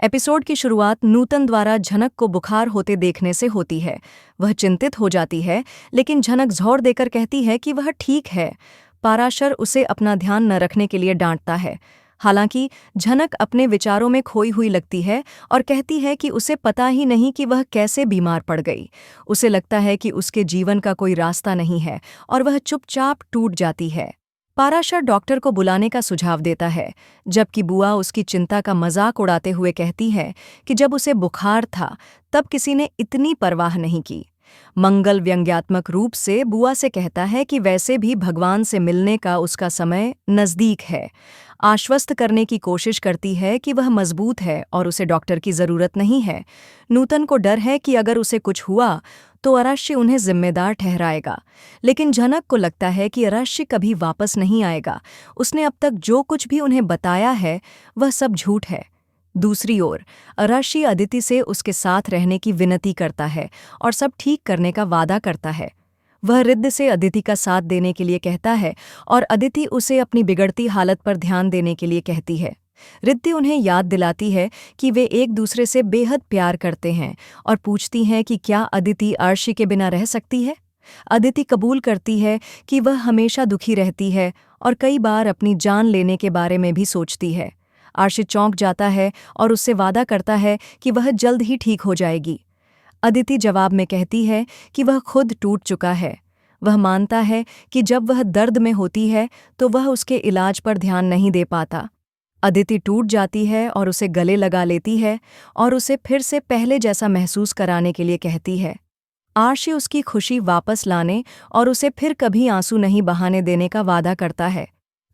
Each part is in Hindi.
एपिसोड की शुरुआत नूतन द्वारा झनक को बुखार होते देखने से होती है। वह चिंतित हो जाती है, लेकिन झनक जोर देकर कहती है कि वह ठीक है। पाराशर उसे अपना ध्यान न रखने के लिए डांटता है। हालांकि झनक अपने विचारों में खोई हुई लगती है और कहती है कि उसे पता ही नहीं कि वह कैसे बीमार पड़ गई। उसे लगता है कि उसके जीवन का कोई रास्ता नहीं है और वह चुपचाप टूट जाती है। पाराशर डॉक्टर को बुलाने का सुझाव देता है, जबकि बुआ उसकी चिंता का मजाक उड़ाते हुए कहती है कि जब उसे बुखार था तब किसी ने इतनी परवाह नहीं की। मंगल व्यंग्यात्मक रूप से बुआ से कहता है कि वैसे भी भगवान से मिलने का उसका समय नज़दीक है। आश्वस्त करने की कोशिश करती है कि वह मजबूत है और उसे डॉक्टर की ज़रूरत नहीं है। नूतन को डर है कि अगर उसे कुछ हुआ तो अराश्य उन्हें जिम्मेदार ठहराएगा, लेकिन झनक को लगता है कि अराश्य कभी वापस नहीं आएगा। उसने अब तक जो कुछ भी उन्हें बताया है वह सब झूठ है। दूसरी ओर अराशी अदिति से उसके साथ रहने की विनती करता है और सब ठीक करने का वादा करता है। वह रिद्ध से अदिति का साथ देने के लिए कहता है और अदिति उसे अपनी बिगड़ती हालत पर ध्यान देने के लिए कहती है। रिद्धि उन्हें याद दिलाती है कि वे एक दूसरे से बेहद प्यार करते हैं और पूछती हैं कि क्या अदिति आर्शी के बिना रह सकती है। अदिति कबूल करती है कि वह हमेशा दुखी रहती है और कई बार अपनी जान लेने के बारे में भी सोचती है। आर्शी चौंक जाता है और उससे वादा करता है कि वह जल्द ही ठीक हो जाएगी। अदिति जवाब में कहती है कि वह खुद टूट चुका है। वह मानता है कि जब वह दर्द में होती है तो वह उसके इलाज पर ध्यान नहीं दे पाता। अदिति टूट जाती है और उसे गले लगा लेती है और उसे फिर से पहले जैसा महसूस कराने के लिए कहती है। आर्शी उसकी खुशी वापस लाने और उसे फिर कभी आंसू नहीं बहाने देने का वादा करता है।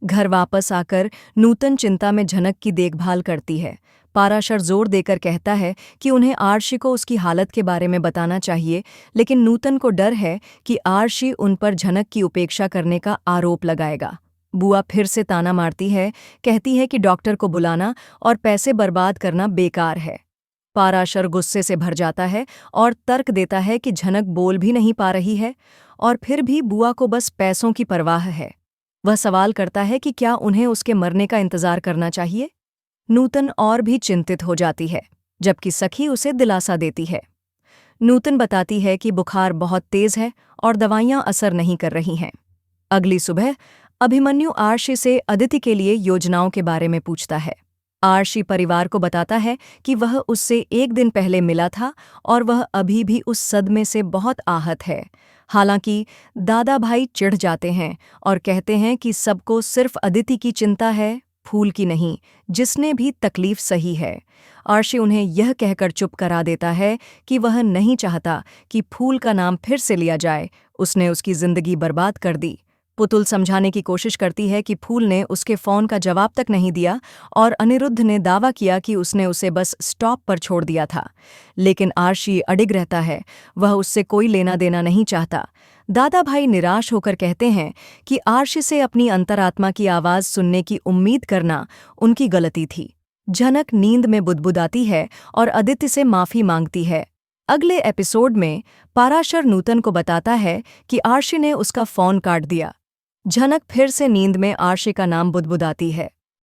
घर वापस आकर नूतन चिंता में झनक की देखभाल करती है। पाराशर जोर देकर कहता है कि उन्हें आर्शी को उसकी हालत के बारे में बताना चाहिए, लेकिन नूतन को डर है कि आर्शी उन पर झनक की उपेक्षा करने का आरोप लगाएगा। बुआ फिर से ताना मारती है, कहती है कि डॉक्टर को बुलाना और पैसे बर्बाद करना बेकार है। पाराशर गुस्से से भर जाता है और तर्क देता है कि झनक बोल भी नहीं पा रही है और फिर भी बुआ को बस पैसों की परवाह है। वह सवाल करता है कि क्या उन्हें उसके मरने का इंतजार करना चाहिए। नूतन और भी चिंतित हो जाती है, जबकि सखी उसे दिलासा देती है। नूतन बताती है कि बुखार बहुत तेज है और दवाइयां असर नहीं कर रही हैं। अगली सुबह अभिमन्यु आर्शी से अदिति के लिए योजनाओं के बारे में पूछता है। आर्शी परिवार को बताता है कि वह उससे एक दिन पहले मिला था और वह अभी भी उस सदमे से बहुत आहत है। हालांकि दादा भाई चिढ़ जाते हैं और कहते हैं कि सबको सिर्फ अदिति की चिंता है, फूल की नहीं, जिसने भी तकलीफ सही है। आर्शी उन्हें यह कहकर चुप करा देता है कि वह नहीं चाहता कि फूल का नाम फिर से लिया जाए। उसने उसकी जिंदगी बर्बाद कर दी। पुतुल समझाने की कोशिश करती है कि फूल ने उसके फ़ोन का जवाब तक नहीं दिया और अनिरुद्ध ने दावा किया कि उसने उसे बस स्टॉप पर छोड़ दिया था। लेकिन आर्शी अडिग रहता है, वह उससे कोई लेना देना नहीं चाहता। दादा भाई निराश होकर कहते हैं कि आर्शी से अपनी अंतरात्मा की आवाज़ सुनने की उम्मीद करना उनकी गलती थी। झनक नींद में बुदबुदाती है और आदित्य से माफ़ी मांगती है। अगले एपिसोड में पाराशर नूतन को बताता है कि आर्शी ने उसका फ़ोन काट दिया। झनक फिर से नींद में आर्शी का नाम बुदबुदाती है।